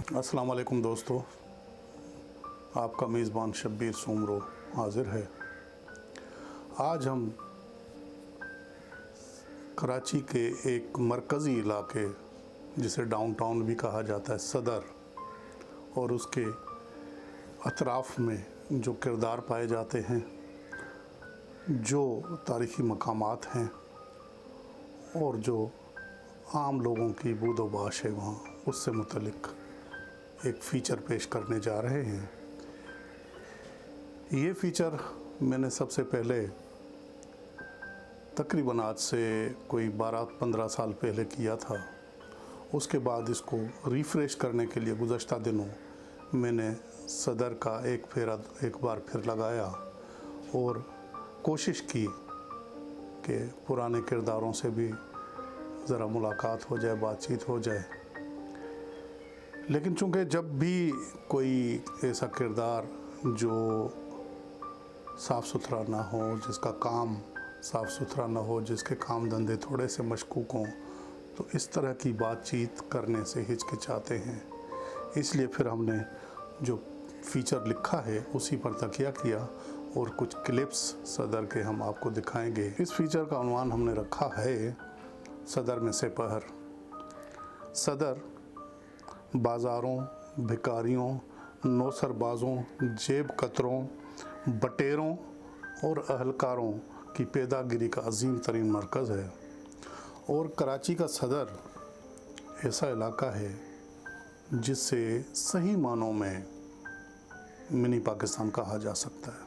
अस्सलाम वालेकुम दोस्तों, आपका मेज़बान शब्बीर सुमरो हाज़िर है। आज हम कराची के एक मरकज़ी इलाके जिसे डाउनटाउन भी कहा जाता है, सदर, और उसके अतराफ़ में जो किरदार पाए जाते हैं, जो तारीख़ी मकामात हैं और जो आम लोगों की बूदोबाश है वहाँ, उससे मुतल्लिक़ एक फ़ीचर पेश करने जा रहे हैं। ये फ़ीचर मैंने सबसे पहले तकरीबन आज से कोई 12-15 साल पहले किया था। उसके बाद इसको रिफ़्रेश करने के लिए गुज़श्ता दिनों मैंने सदर का एक बार फिर लगाया और कोशिश की कि पुराने किरदारों से भी ज़रा मुलाकात हो जाए, बातचीत हो जाए। लेकिन चूँकि जब भी कोई ऐसा किरदार जो साफ़ सुथरा ना हो, जिसका काम साफ़ सुथरा ना हो, जिसके काम धंधे थोड़े से मशकूक हों, तो इस तरह की बातचीत करने से हिचकिचाते हैं। इसलिए फिर हमने जो फ़ीचर लिखा है उसी पर तकिया किया और कुछ क्लिप्स सदर के हम आपको दिखाएंगे। इस फ़ीचर का उन्वान हमने रखा है सदर में से पहर। सदर बाज़ारों, भिखारियों, नौसरबाज़ों, जेब कतरों, बटेरों और अहलकारों की पैदागिरी का अजीम तरीन मरकज़ है। और कराची का सदर ऐसा इलाका है जिससे सही मानों में मिनी पाकिस्तान कहा जा सकता है।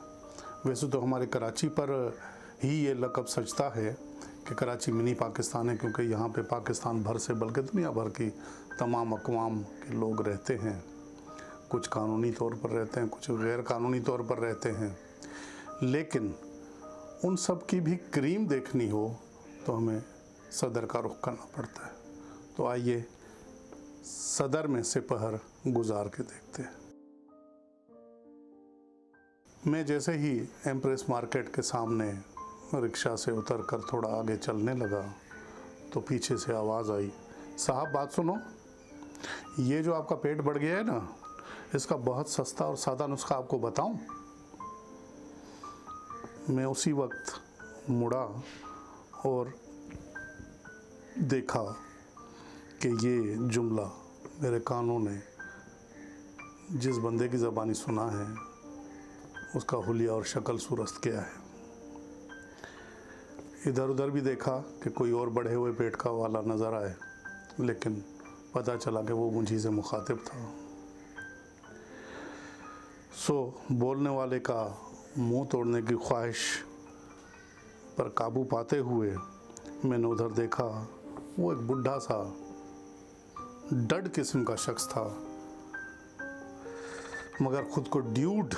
वैसे तो हमारे कराची पर ही ये लक़ब सजता है कि कराची मिनी पाकिस्तान है, क्योंकि यहाँ पे पाकिस्तान भर से बल्कि दुनिया भर की तमाम अक़वाम के लोग रहते हैं। कुछ कानूनी तौर पर रहते हैं, कुछ गैर कानूनी तौर पर रहते हैं। लेकिन उन सब की भी क्रीम देखनी हो तो हमें सदर का रुख करना पड़ता है। तो आइए सदर में से पहर गुजार के देखते हैं। मैं जैसे ही एम्प्रेस मार्केट के सामने रिक्शा से उतरकर थोड़ा आगे चलने लगा तो पीछे से आवाज़ आई, साहब बात सुनो, ये जो आपका पेट बढ़ गया है ना, इसका बहुत सस्ता और सादा नुस्खा आपको बताऊं। मैं उसी वक्त मुड़ा और देखा कि ये जुमला मेरे कानों ने जिस बंदे की ज़बानी सुना है उसका हुलिया और शक्ल सूरत क्या है। इधर उधर भी देखा कि कोई और बढ़े हुए पेट का वाला नज़र आए, लेकिन पता चला कि वो मुझी से मुखातिब था। बोलने वाले का मुंह तोड़ने की ख्वाहिश पर काबू पाते हुए मैंने उधर देखा। वो एक बुढ़ा सा डड किस्म का शख्स था, मगर ख़ुद को ड्यूड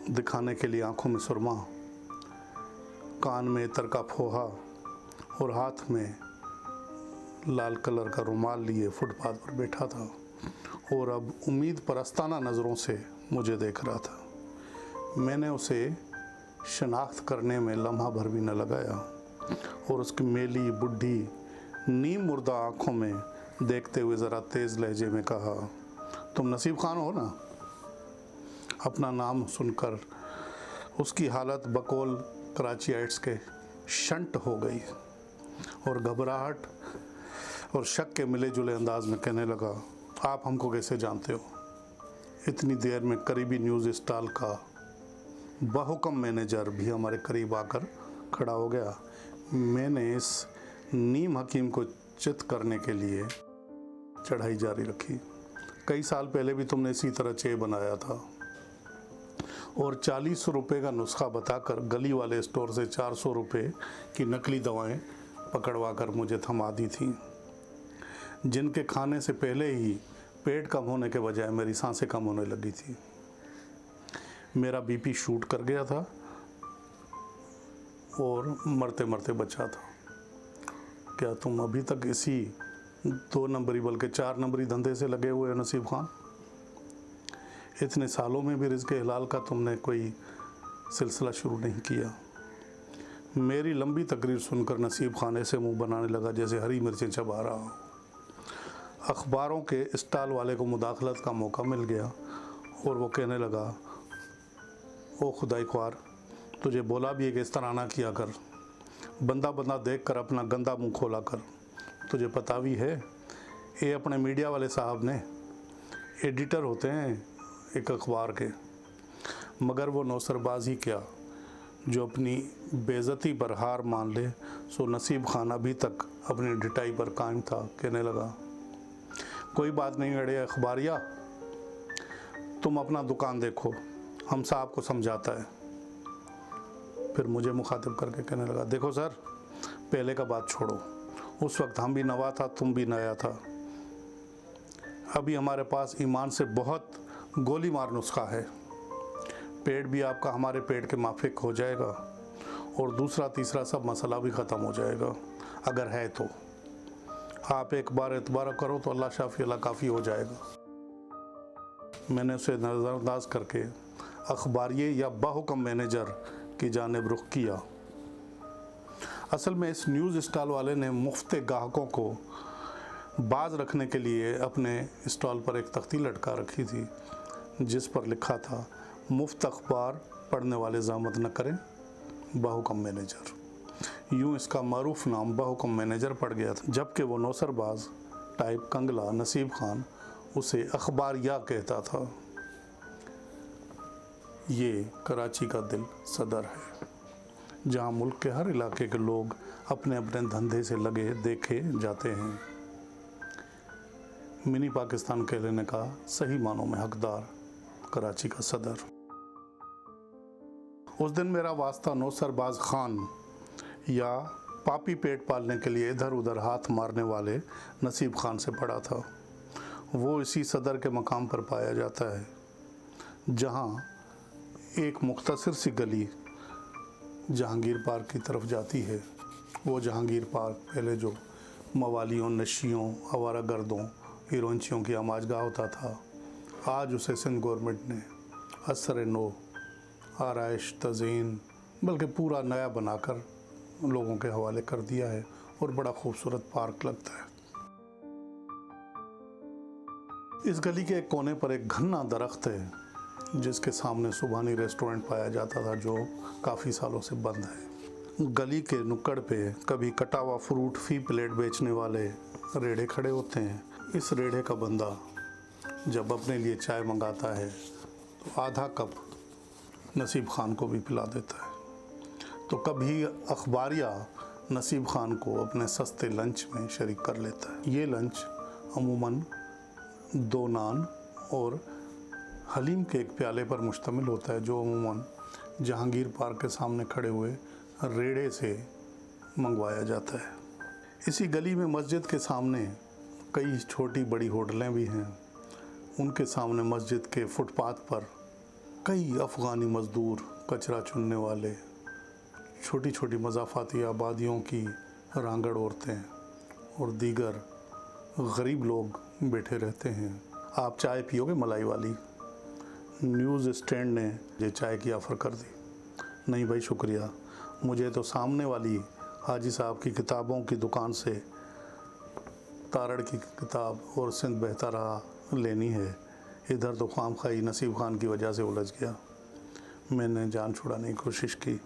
दिखाने के लिए आंखों में सुरमा, कान में इतर का फोहा और हाथ में लाल कलर का रुमाल लिए फुटपाथ पर बैठा था और अब उम्मीद परस्ताना नज़रों से मुझे देख रहा था। मैंने उसे शनाख्त करने में लम्हा भर भी न लगाया और उसकी मेली बुढ़ी नीम मुर्दा आँखों में देखते हुए ज़रा तेज़ लहजे में कहा, तुम नसीब खान हो ना। अपना नाम सुनकर उसकी हालत बकौल कराचीइट्स के शंट हो गई और घबराहट और शक के मिले जुले अंदाज में कहने लगा, आप हमको कैसे जानते हो। इतनी देर में करीबी न्यूज़ स्टॉल का बहुकम मैनेजर भी हमारे करीब आकर खड़ा हो गया। मैंने इस नीम हकीम को चित करने के लिए चढ़ाई जारी रखी। कई साल पहले भी तुमने इसी तरह चे बनाया था और 40 रुपये का नुस्खा बताकर गली वाले स्टोर से 400 रुपये की नकली दवाएं पकड़वा कर मुझे थमा दी थीं, जिनके खाने से पहले ही पेट कम होने के बजाय मेरी सांसें कम होने लगी थी। मेरा बीपी शूट कर गया था और मरते मरते बचा था। क्या तुम अभी तक इसी 2 नंबरी बल्कि 4 नंबरी धंधे से लगे हुए हो नसीब खान? इतने सालों में भी रिज़्क़ हलाल का तुमने कोई सिलसिला शुरू नहीं किया। मेरी लंबी तकरीर सुनकर नसीब खान ऐसे मुंह बनाने लगा जैसे हरी मिर्चें चबा रहा हो। अखबारों के स्टॉल वाले को मुदाखलत का मौका मिल गया और वो कहने लगा, ओ खुदाई ख्वार, तुझे बोला भी है कि इस तरह ना किया कर, बंदा बंदा देख कर अपना गंदा मुंह खोला कर। तुझे पता भी है ये अपने मीडिया वाले साहब ने एडिटर होते हैं एक अखबार के, मगर वो नौसरबाज ही क्या जो अपनी बेइज्जती पर हार मान ले। सो नसीब खान अभी तक अपनी डिटाई पर कायम था। कहने लगा, कोई बात नहीं अड़े अखबारिया, तुम अपना दुकान देखो, हम साहब को समझाता है। फिर मुझे मुखातिब करके कहने लगा, देखो सर, पहले का बात छोड़ो, उस वक्त हम भी नवा था, तुम भी नया था। अभी हमारे पास ईमान से बहुत गोली मार नुस्खा है। पेट भी आपका हमारे पेट के माफिक हो जाएगा और दूसरा तीसरा सब मसला भी ख़त्म हो जाएगा। अगर है तो आप एक बार एतबार करो तो अल्लाह शाफी अल्लाह काफ़ी हो जाएगा। मैंने उसे नज़रअंदाज करके अखबारिये या बाहुकम मैनेजर की जानिब रुख किया। असल में इस न्यूज़ स्टॉल वाले ने मुफ्त ग्राहकों को बाज रखने के लिए अपने स्टॉल पर एक तख्ती लटका रखी थी जिस पर लिखा था, मुफ्त अखबार पढ़ने वाले ज़हमत न करें, बाहुकम मैनेजर। यूँ इसका मारूफ नाम बाहुकम मैनेजर पड़ गया था, जबकि वो नौसरबाज टाइप कंगला नसीब खान उसे अखबारिया कहता था। ये कराची का दिल सदर है, जहाँ मुल्क के हर इलाके के लोग अपने अपने धंधे से लगे देखे जाते हैं। मिनी पाकिस्तान कह लेने का सही मानों में हकदार कराची का सदर। उस दिन मेरा वास्ता नौसरबाज खान या पापी पेट पालने के लिए इधर उधर हाथ मारने वाले नसीब खान से पड़ा था। वो इसी सदर के मकाम पर पाया जाता है, जहाँ एक मुख्तसर सी गली जहांगीर पार्क की तरफ जाती है। वो जहांगीर पार्क पहले जो मवालियों, नशियों, आवारा गर्दों, हीरोइंचियों की आमाजगाह होता था, आज उसे सिंध गवर्नमेंट ने असर नो, आराइश, तज़ीन, बल्कि पूरा नया बनाकर लोगों के हवाले कर दिया है और बड़ा खूबसूरत पार्क लगता है। इस गली के एक कोने पर एक घना दरख्त है जिसके सामने सुबहानी रेस्टोरेंट पाया जाता था, जो काफ़ी सालों से बंद है। गली के नुक्कड़ पे कभी कटा हुआ फ्रूट फी प्लेट बेचने वाले रेढ़े खड़े होते हैं। इस रेढ़े का बंदा जब अपने लिए चाय मंगाता है तो आधा कप नसीब खान को भी पिला देता है। तो कभी अखबारिया नसीब खान को अपने सस्ते लंच में शरीक कर लेता है। ये लंच अमूमन 2 नान और हलीम के एक प्याले पर मुश्तमिल होता है, जो अमूमन जहांगीर पार्क के सामने खड़े हुए रेड़े से मंगवाया जाता है। इसी गली में मस्जिद के सामने कई छोटी बड़ी होटलें भी हैं। उनके सामने मस्जिद के फुटपाथ पर कई अफ़गानी मज़दूर, कचरा चुनने वाले, छोटी छोटी मज़ाफ़ाती आबादियों की रांगड़ औरतें और दीगर गरीब लोग बैठे रहते हैं। आप चाय पियोगे मलाई वाली? न्यूज़ स्टैंड ने ये चाय की ऑफ़र कर दी। नहीं भाई शुक्रिया, मुझे तो सामने वाली हाजी साहब की किताबों की दुकान से तारड़ की किताब और सिंध बहता रहा लेनी है। इधर तो खामखाई नसीब खान की वजह से उलझ गया। मैंने जान छुड़ाने की कोशिश की।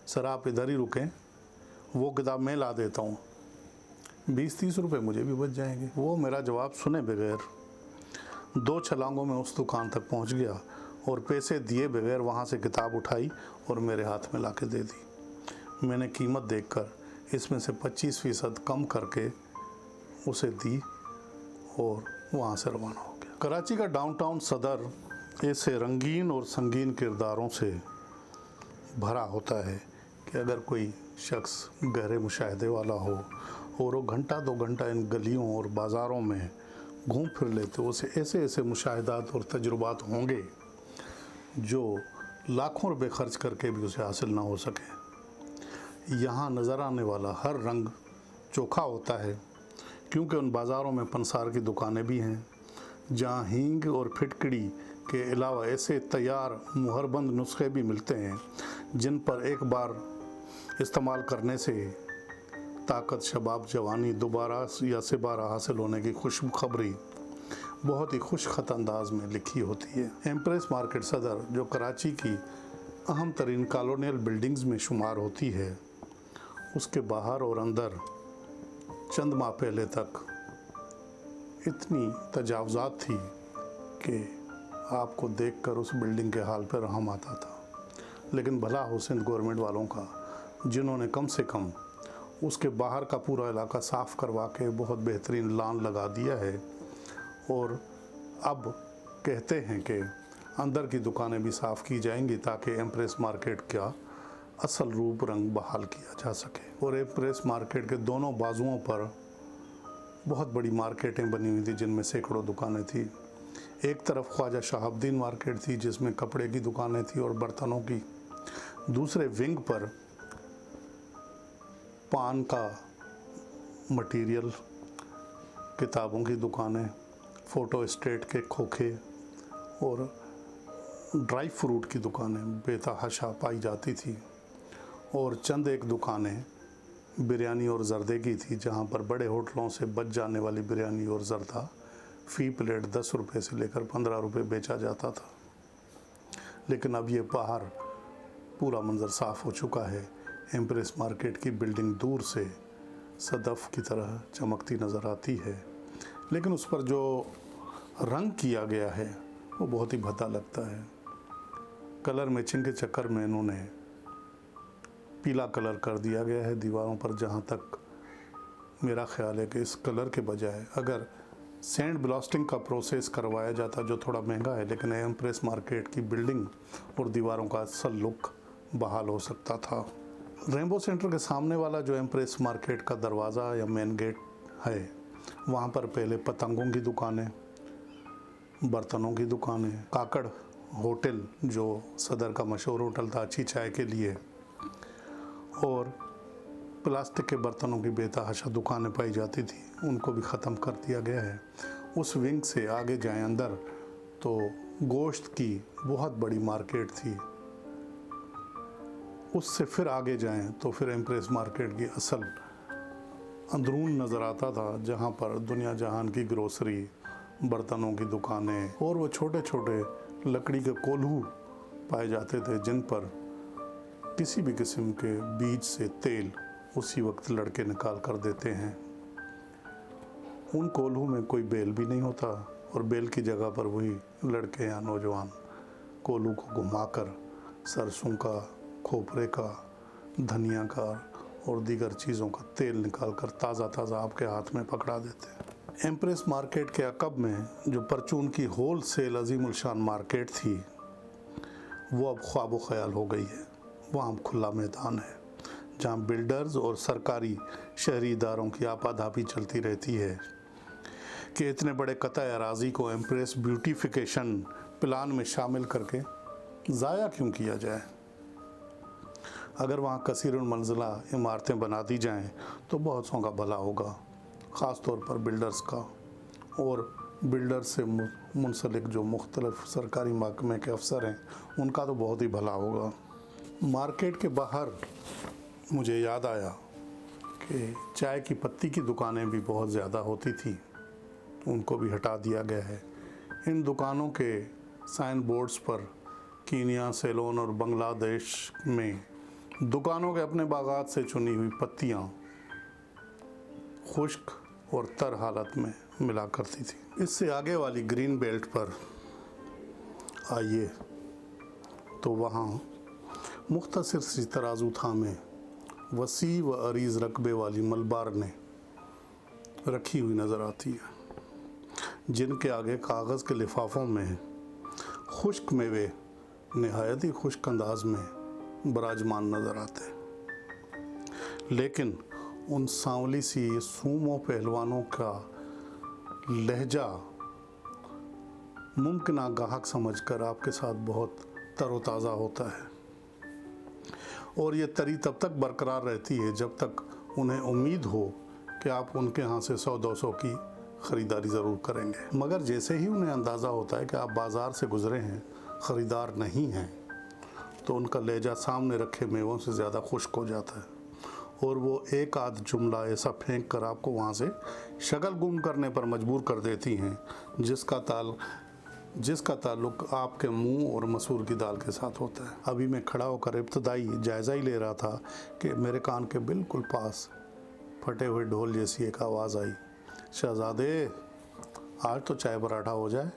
सर आप इधर ही रुकें, वो किताब मैं ला देता हूँ, 20-30 रुपये मुझे भी बच जाएंगे। वो मेरा जवाब सुने बगैर 2 छलांगों में उस दुकान तक पहुँच गया और पैसे दिए बगैर वहाँ से किताब उठाई और मेरे हाथ में ला के दे दी। मैंने कीमत देखकर इसमें से 25% कम करके उसे दी और वहाँ से रवाना हो गया। कराची का डाउनटाउन सदर ऐसे रंगीन और संगीन किरदारों से भरा होता है कि अगर कोई शख्स गहरे मुशाहदे वाला हो और वो घंटा 2 घंटा इन गलियों और बाज़ारों में घूम फिर ले तो उसे ऐसे ऐसे मुशाहिदात और तजुर्बात होंगे जो लाखों रुपए खर्च करके भी उसे हासिल ना हो सके। यहाँ नज़र आने वाला हर रंग चोखा होता है, क्योंकि उन बाज़ारों में पंसार की दुकानें भी हैं जहाँ हींग और फिटकड़ी के अलावा ऐसे तैयार मुहरबंद नुस्खे भी मिलते हैं जिन पर एक बार इस्तेमाल करने से ताकत, शबाब, जवानी दोबारा या सिबारा हासिल होने की खुशखबरी बहुत ही खुश खत अंदाज में लिखी होती है। एम्प्रेस मार्केट सदर, जो कराची की अहम तरीन कॉलोनियल बिल्डिंग्स में शुमार होती है, उसके बाहर और अंदर चंद माह पहले तक इतनी तजावज़ात थी कि आपको देखकर उस बिल्डिंग के हाल पर रहम आता था। लेकिन भला हो सिंध गवर्नमेंट वालों का, जिन्होंने कम से कम उसके बाहर का पूरा इलाका साफ़ करवा के बहुत बेहतरीन लान लगा दिया है और अब कहते हैं कि अंदर की दुकानें भी साफ़ की जाएंगी ताकि एम्प्रेस मार्केट का असल रूप रंग बहाल किया जा सके। और एम्प्रेस मार्केट के दोनों बाजुओं पर बहुत बड़ी मार्केटें बनी हुई थी जिनमें सैकड़ों दुकानें थी। एक तरफ ख्वाजा शहाबुद्दीन मार्केट थी जिसमें कपड़े की दुकानें थी और बर्तनों की। दूसरे विंग पर पान का मटीरियल, किताबों की दुकानें, फ़ोटो स्टेट के खोखे और ड्राई फ्रूट की दुकानें बेतहाशा पाई जाती थी। और चंद एक दुकानें बिरयानी और जर्दे की थी, जहां पर बड़े होटलों से बच जाने वाली बिरयानी और जर्दा फ़ी प्लेट 10 रुपये से लेकर 15 रुपये बेचा जाता था। लेकिन अब ये बाहर पूरा मंज़र साफ़ हो चुका है। एम्प्रेस मार्केट की बिल्डिंग दूर से सदफ़ की तरह चमकती नज़र आती है, लेकिन उस पर जो रंग किया गया है वो बहुत ही भद्दा लगता है। कलर मैचिंग के चक्कर में इन्होंने पीला कलर कर दिया गया है दीवारों पर, जहाँ तक मेरा ख्याल है कि इस कलर के बजाय अगर सैंड ब्लास्टिंग का प्रोसेस करवाया जाता, जो थोड़ा महंगा है, लेकिन एम्प्रेस मार्केट की बिल्डिंग और दीवारों का असल लुक बहाल हो सकता था। रेनबो सेंटर के सामने वाला जो एम्प्रेस मार्केट का दरवाज़ा या मेन गेट है, वहाँ पर पहले पतंगों की दुकानें, बर्तनों की दुकानें, काकड़ होटल जो सदर का मशहूर होटल था अच्छी चाय के लिए, और प्लास्टिक के बर्तनों की बेतहाशा दुकानें पाई जाती थी, उनको भी ख़त्म कर दिया गया है। उस विंग से आगे जाएं अंदर तो गोश्त की बहुत बड़ी मार्केट थी। उससे फिर आगे जाएं तो फिर एम्प्रेस मार्केट की असल अंदरून नज़र आता था, जहाँ पर दुनिया जहान की ग्रोसरी, बर्तनों की दुकानें और वो छोटे छोटे लकड़ी के कोल्हू पाए जाते थे, जिन पर किसी भी किस्म के बीज से तेल उसी वक्त लड़के निकाल कर देते हैं। उन कोल्हू में कोई बेल भी नहीं होता और बेल की जगह पर वही लड़के या नौजवान कोल्हू को घुमाकर सरसों का, खोपरे का, धनिया का और दीगर चीज़ों का तेल निकाल कर ताज़ा ताज़ा आपके हाथ में पकड़ा देते हैं। एम्प्रेस मार्केट के अकब में जो परचून की होल सेल अजीमुल शान मार्केट थी, वो अब ख्वाब ख्याल हो गई है। वहाँ खुला मैदान है जहाँ बिल्डर्स और सरकारी शहरी इदारों की आपाधापी चलती रहती है कि इतने बड़े कतई अराजी को एम्प्रेस ब्यूटिफिकेशन प्लान में शामिल करके ज़ाया क्यों किया जाए। अगर वहाँ कसीरुल मंजिला इमारतें बना दी जाएं तो बहुत सौ का भला होगा, ख़ास तौर पर बिल्डर्स का और बिल्डर्स से मुंसलिक जो मुख्तलिफ सरकारी महकमे के अफसर हैं उनका तो बहुत ही भला होगा। मार्केट के बाहर मुझे याद आया कि चाय की पत्ती की दुकानें भी बहुत ज़्यादा होती थी, उनको भी हटा दिया गया है। इन दुकानों के साइन बोर्ड्स पर कीनिया, सेलोन और बांग्लादेश में दुकानों के अपने बागात से चुनी हुई पत्तियाँ खुश्क और तर हालत में मिला करती थी। इससे आगे वाली ग्रीन बेल्ट पर आइए तो वहाँ मुख्तसर सी तराजू थामे वसी व अरीज़ रकबे वाली मलबार ने रखी हुई नज़र आती है, जिनके आगे कागज़ के लिफाफों में खुश्क मेवे नहायत ही खुश्क अंदाज में बराजमान नज़र आते हैं। लेकिन उन सांवली सी सूमो पहलवानों का लहजा मुमकिन गाहक समझकर आपके साथ बहुत तरोताज़ा होता है और ये तरी तब तक बरकरार रहती है जब तक उन्हें उम्मीद हो कि आप उनके यहाँ से 100-200 की ख़रीदारी ज़रूर करेंगे। मगर जैसे ही उन्हें अंदाज़ा होता है कि आप बाज़ार से गुज़रे हैं, ख़रीदार नहीं हैं, तो उनका लहजा सामने रखे मेवों से ज़्यादा खुश्क हो जाता है और वो एक आध जुमला ऐसा फेंक कर आपको वहाँ से शक्ल गुम करने पर मजबूर कर देती हैं जिसका ताल्लुक आपके मुंह और मसूर की दाल के साथ होता है। अभी मैं खड़ा होकर इब्तदाई जायज़ा ही ले रहा था कि मेरे कान के बिल्कुल पास फटे हुए ढोल जैसी एक आवाज़ आई, शहज़ादे आज तो चाय पराठा हो जाए।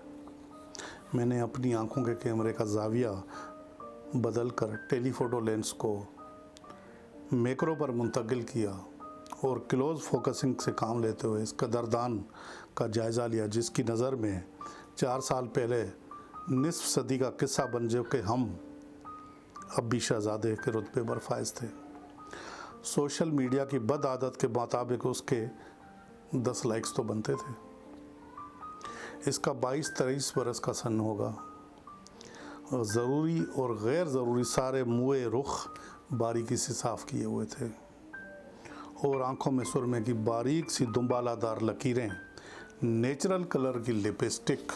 मैंने अपनी आंखों के कैमरे का जाविया बदल कर टेलीफोटो लेंस को मैक्रो पर मुंतकिल किया और क्लोज फोकसिंग से काम लेते हुए इस कदरदान का जायज़ा लिया जिसकी नज़र में 4 साल पहले निस्फ सदी का किस्सा बन जो कि हम अब भी शहज़ादे के रुतबे पर फायज थे। सोशल मीडिया की बद आदत के मुताबिक उसके 10 लाइक्स तो बनते थे। इसका 22-23 बरस का सन होगा। ज़रूरी और गैर ज़रूरी सारे मुँह रुख बारीकी से साफ़ किए हुए थे और आंखों में सुरमे की बारीक सी दुम्बालादार लकीरें, नेचुरल कलर की लिपस्टिक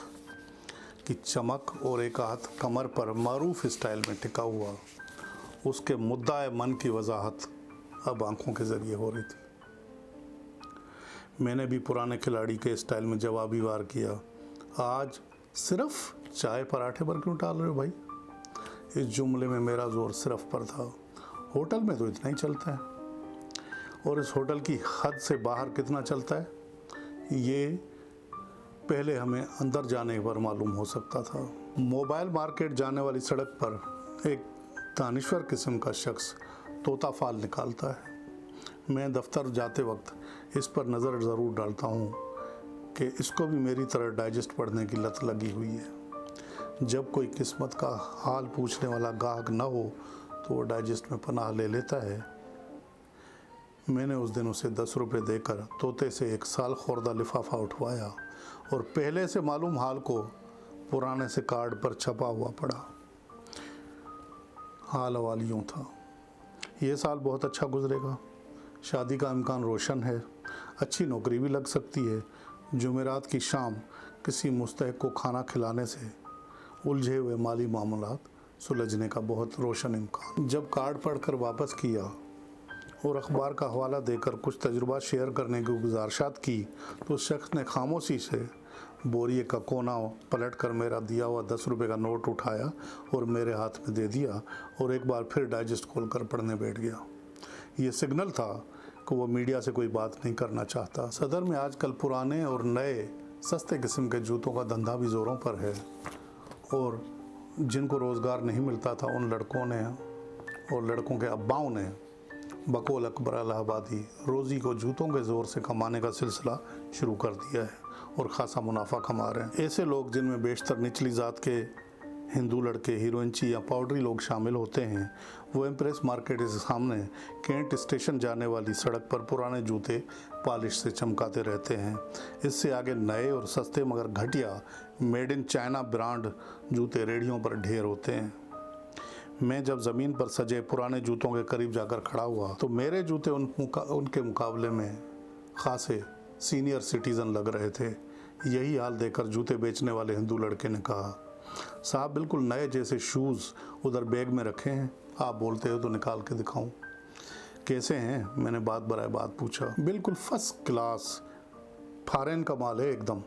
की चमक और एक हाथ कमर पर मारूफ स्टाइल में टिका हुआ उसके मुद्दा मन की वजाहत अब आंखों के ज़रिए हो रही थी। मैंने भी पुराने खिलाड़ी के स्टाइल में जवाबी वार किया, आज सिर्फ चाय पराठे पर क्यों टाल रहे हो भाई? इस जुमले में मेरा जोर सिर्फ पर था। होटल में तो इतना ही चलता है और इस होटल की हद से बाहर कितना चलता है ये पहले हमें अंदर जाने पर मालूम हो सकता था। मोबाइल मार्केट जाने वाली सड़क पर एक दानिश्वर किस्म का शख्स तोता फाल निकालता है। मैं दफ्तर जाते वक्त इस पर नज़र ज़रूर डालता हूँ कि इसको भी मेरी तरह डाइजेस्ट पढ़ने की लत लगी हुई है। जब कोई किस्मत का हाल पूछने वाला गाहक न हो तो वो डाइजेस्ट में पनाह ले लेता है। मैंने उस दिन उसे 10 रुपये देकर तोते से एक साल खोर्दा लिफाफा उठवाया और पहले से मालूम हाल को पुराने से कार्ड पर छपा हुआ पड़ा। हाल हवाल यूँ था, ये साल बहुत अच्छा गुजरेगा, शादी का इम्कान रोशन है, अच्छी नौकरी भी लग सकती है, जुमेरात की शाम किसी मुस्तहिक को खाना खिलाने से उलझे हुए माली मामलात सुलझने का बहुत रोशन इम्कान। जब कार्ड पढ़कर वापस किया और अखबार का हवाला देकर कुछ तजुर्बा शेयर करने की गुजारिशात की तो उस शख्स ने खामोशी से बोरिए का कोना पलट कर मेरा दिया हुआ 10 रुपये का नोट उठाया और मेरे हाथ में दे दिया और एक बार फिर डाइजेस्ट खोलकर पढ़ने बैठ गया। ये सिग्नल था कि वो मीडिया से कोई बात नहीं करना चाहता। सदर में आजकल पुराने और नए सस्ते किस्म के जूतों का धंधा भी ज़ोरों पर है और जिनको रोज़गार नहीं मिलता था उन लड़कों ने और लड़कों के अब्बाओं ने बकौल अकबर इलाहाबादी रोज़ी को जूतों के ज़ोर से कमाने का सिलसिला शुरू कर दिया है और ख़ासा मुनाफा कमा रहे हैं। ऐसे लोग जिनमें बेशतर निचली ज़ात के हिंदू लड़के, हीरोइंची या पाउडरी लोग शामिल होते हैं, वो एम्प्रेस मार्केट के सामने कैंट स्टेशन जाने वाली सड़क पर पुराने जूते पॉलिश से चमकाते रहते हैं। इससे आगे नए और सस्ते मगर घटिया मेड इन चाइना ब्रांड जूते रेडियों पर ढेर होते हैं। मैं जब ज़मीन पर सजे पुराने जूतों के करीब जाकर खड़ा हुआ तो मेरे जूते उनके मुकाबले में खासे सीनियर सिटीज़न लग रहे थे। यही हाल देखकर जूते बेचने वाले हिंदू लड़के ने कहा, साहब बिल्कुल नए जैसे शूज़ उधर बैग में रखे हैं, आप बोलते हो तो निकाल के दिखाऊं। कैसे हैं? मैंने बात बराए बात पूछा। बिल्कुल फर्स्ट क्लास, फॉरेन का माल है एकदम।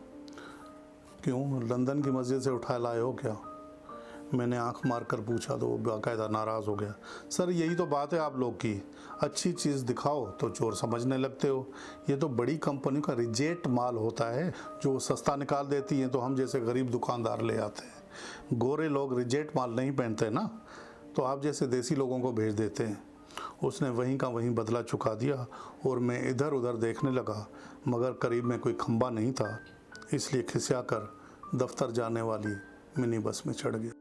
क्यों, लंदन की मस्जिद से उठा लाए हो क्या? मैंने आंख मार कर पूछा तो वो बाकायदा नाराज़ हो गया। सर यही तो बात है आप लोग की, अच्छी चीज़ दिखाओ तो चोर समझने लगते हो। ये तो बड़ी कंपनी का रिजेक्ट माल होता है जो सस्ता निकाल देती हैं तो हम जैसे गरीब दुकानदार ले आते हैं। गोरे लोग रिजेक्ट माल नहीं पहनते ना, तो आप जैसे देसी लोगों को भेज देते हैं। उसने वहीं का वहीं बदला चुका दिया और मैं इधर उधर देखने लगा मगर करीब में कोई खंबा नहीं था, इसलिए खिसिया कर दफ्तर जाने वाली मिनी बस में चढ़ गया।